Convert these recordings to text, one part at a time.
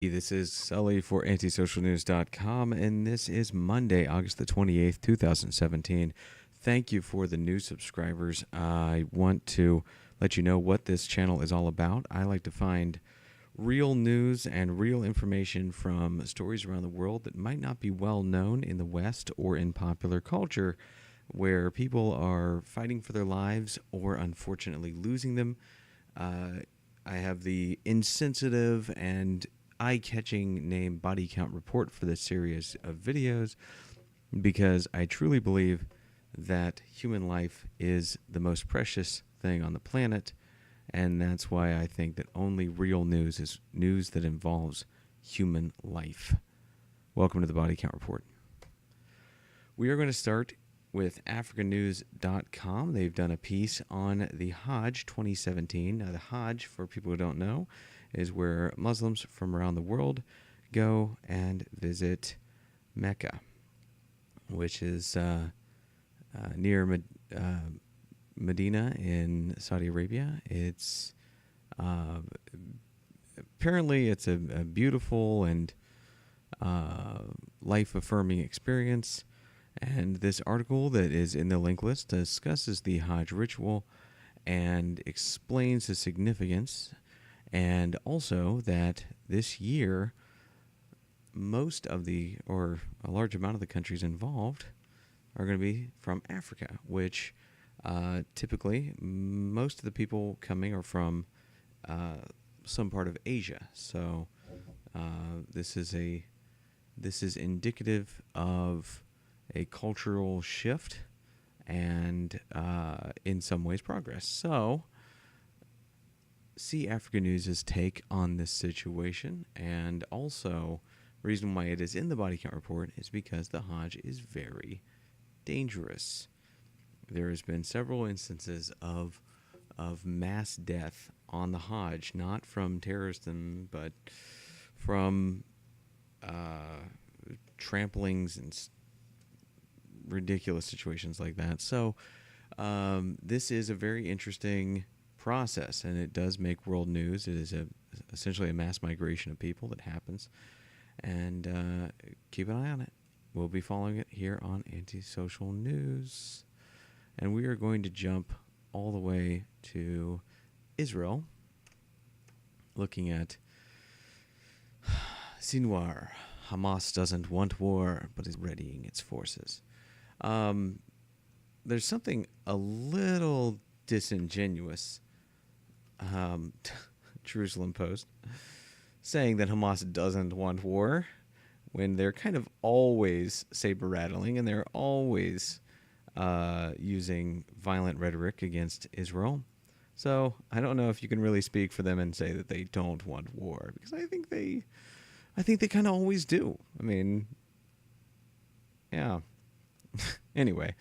This is Sully for antisocialnews.com, and this is Monday, August the 28th, 2017. Thank you for the new subscribers. I want to let you know what this channel is all about. I like to find real news and real information from stories around the world that might not be well known in the West or in popular culture, where people are fighting for their lives or unfortunately losing them. I have the insensitive and eye-catching name Body Count Report for this series of videos because I truly believe that human life is the most precious thing on the planet, and that's why I think that only real news is news that involves human life. Welcome to the Body Count Report. We are going to start with africanews.com. They've done a piece on the Hajj 2017. Now, the Hajj, for people who don't know, is where Muslims from around the world go and visit Mecca, which is near Medina in Saudi Arabia. It's apparently it's a beautiful and life-affirming experience. And this article that is in the link list discusses the Hajj ritual and explains the significance, and also that this year most of or a large amount of the countries involved are going to be from Africa, which typically most of the people coming are from some part of Asia. So this is indicative of a cultural shift and in some ways progress. So see Africa News' take on this situation, and also reason why it is in the Body Count Report is because the Hajj is very dangerous. There has been several instances of mass death on the Hajj, not from terrorism, but from tramplings and ridiculous situations like that. So this is a very interesting process, and it does make world news. It is essentially a mass migration of people that happens, and keep an eye on it. We'll be following it here on Antisocial News, and we are going to jump all the way to Israel, looking at SINWAR. Hamas doesn't want war, but is readying its forces. There's something a little disingenuous, Jerusalem Post, saying that Hamas doesn't want war when they're kind of always saber-rattling and they're always using violent rhetoric against Israel. So I don't know if you can really speak for them and say that they don't want war, because I think they kind of always do. I mean, yeah. Anyway,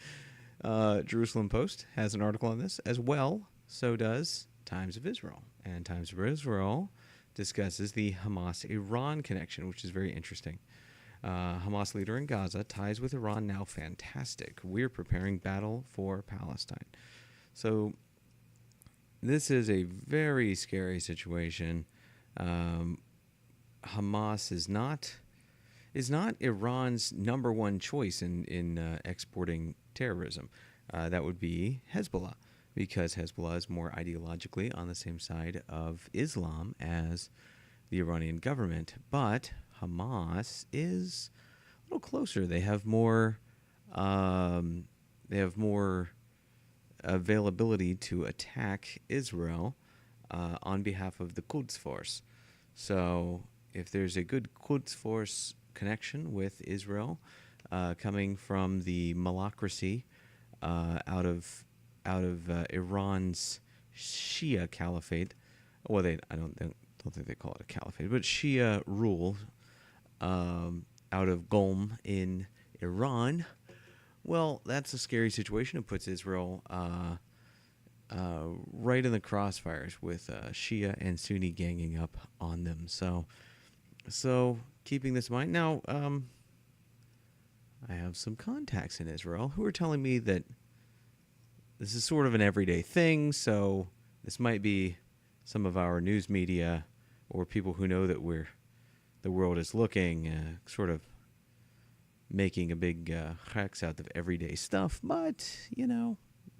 Jerusalem Post has an article on this as well. So does Times of Israel. And Times of Israel discusses the Hamas-Iran connection, which is very interesting. Hamas leader in Gaza, ties with Iran now fantastic. We're preparing battle for Palestine. So this is a very scary situation. Hamas is not Iran's number one choice in exporting terrorism. That would be Hezbollah, because Hezbollah is more ideologically on the same side of Islam as the Iranian government. But Hamas is a little closer. They have more availability to attack Israel on behalf of the Quds Force. So if there's a good Quds Force connection with Israel coming from the malacracy out of Iran's Shia caliphate. Well, I don't think they call it a caliphate, but Shia rule out of Qom in Iran. Well, that's a scary situation. It puts Israel right in the crossfires with Shia and Sunni ganging up on them. So keeping this in mind, now I have some contacts in Israel who are telling me that this is sort of an everyday thing, so this might be some of our news media or people who know that we're the world is looking, sort of making a big hacks out of everyday stuff, but,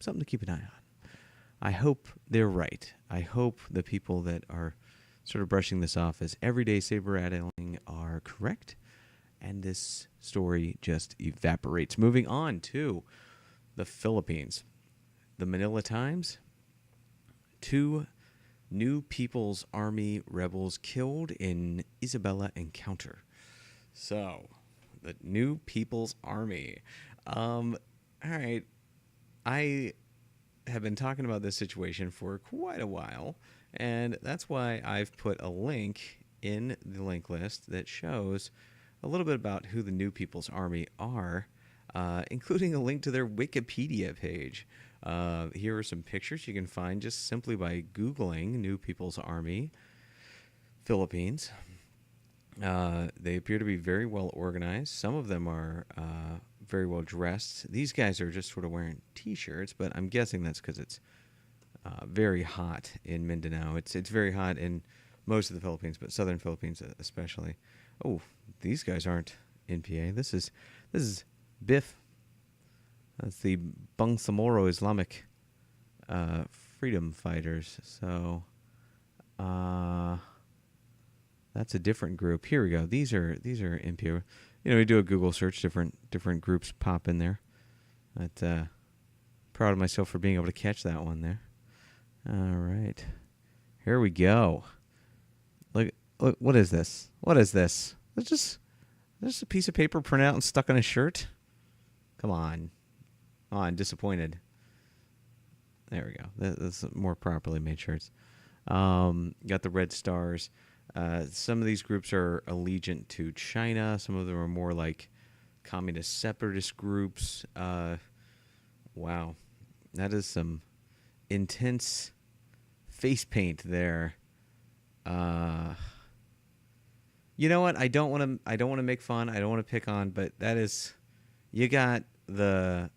something to keep an eye on. I hope they're right. I hope the people that are sort of brushing this off as everyday saber-rattling are correct, and this story just evaporates. Moving on to the Philippines. The Manila Times, 2 New People's Army rebels killed in Isabela encounter. So, the New People's Army. All right. I have been talking about this situation for quite a while, and that's why I've put a link in the link list that shows a little bit about who the New People's Army are, including a link to their Wikipedia page. Here are some pictures you can find just simply by Googling New People's Army Philippines. They appear to be very well organized. Some of them are very well dressed. These guys are just sort of wearing T-shirts, but I'm guessing that's because it's very hot in Mindanao. It's very hot in most of the Philippines, but southern Philippines especially. Oh, these guys aren't NPA. This is BIF. That's the Bangsamoro Islamic freedom fighters. So that's a different group. Here we go. These are NPA. We do a Google search, different groups pop in there. But proud of myself for being able to catch that one there. All right. Here we go. Look, what is this? What is this? It's just a piece of paper printed out and stuck on a shirt. Come on. Oh, I'm disappointed. There we go. That's more properly made shirts. Got the red stars. Some of these groups are allegiant to China. Some of them are more like communist separatist groups. Wow. That is some intense face paint there. You know what? I don't want to make fun. I don't want to pick on, but that is, you got the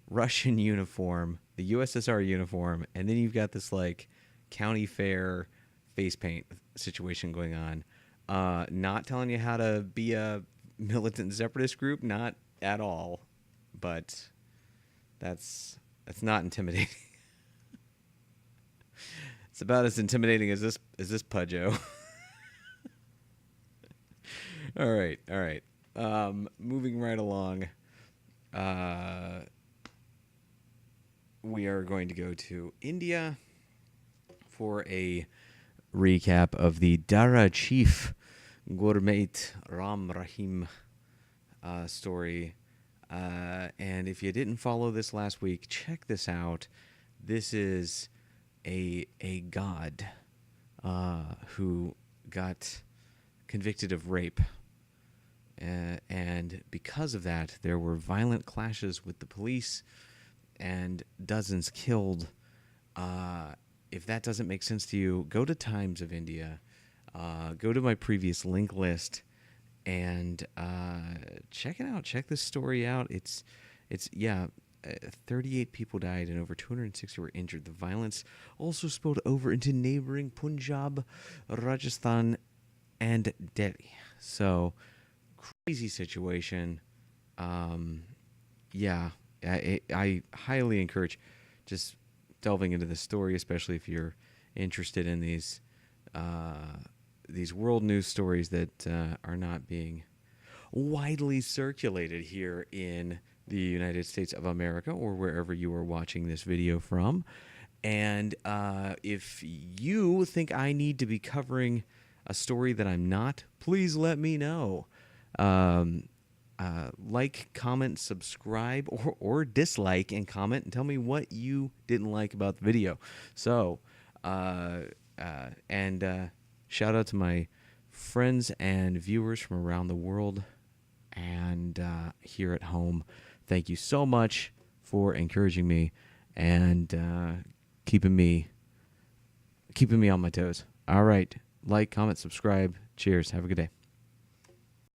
Russian uniform, the USSR uniform, and then you've got this like county fair face paint situation going on. Not telling you how to be a militant separatist group, not at all, but that's not intimidating. It's about as intimidating as this Pudjo. All right. Moving right along. We are going to go to India for a recap of the Dera chief Gurmeet Ram Rahim story. And if you didn't follow this last week, check this out. This is a god who got convicted of rape. And because of that, there were violent clashes with the police and dozens killed. If that doesn't make sense to you, go to Times of India, go to my previous link list, and check it out. Check this story out. It's 38 people died and over 260 were injured. The violence also spilled over into neighboring Punjab, Rajasthan, and Delhi. So, crazy situation. I highly encourage just delving into the story, especially if you're interested in these world news stories that are not being widely circulated here in the United States of America or wherever you are watching this video from. And if you think I need to be covering a story that I'm not, please let me know. Like, comment, subscribe, or dislike, and comment and tell me what you didn't like about the video. So, shout out to my friends and viewers from around the world and here at home. Thank you so much for encouraging me and keeping me on my toes. All right, like, comment, subscribe. Cheers. Have a good day.